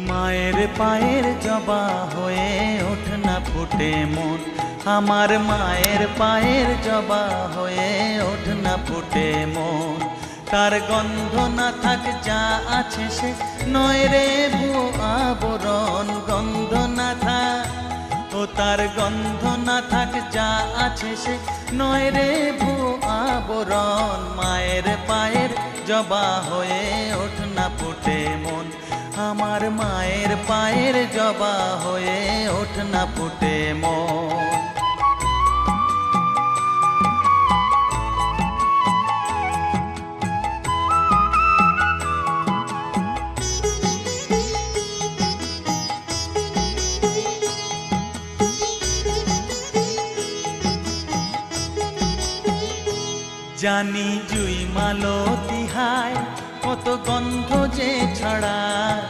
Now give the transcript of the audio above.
মায়ের পায়ের জবা হয়ে ওঠ না ফুটে মন, আমার মায়ের পায়ের জবা হয়ে ওঠ না ফুটে মন। তার গন্ধ না থাক যা আছে সে নয় রে ভুয়ো আবরণ, গন্ধ না থাক ও তার গন্ধ না থাক যা আছে সে নয় রে ভুয়ো আবরণ। মায়ের পায়ের জবা হয়ে ওঠ না ফুটে মন, আমার মায়ের পায়ের জবা হয়ে ওঠ না ফুটে মন। জানি জুই মালতি হায় কত গন্ধ যে ছড়ায়,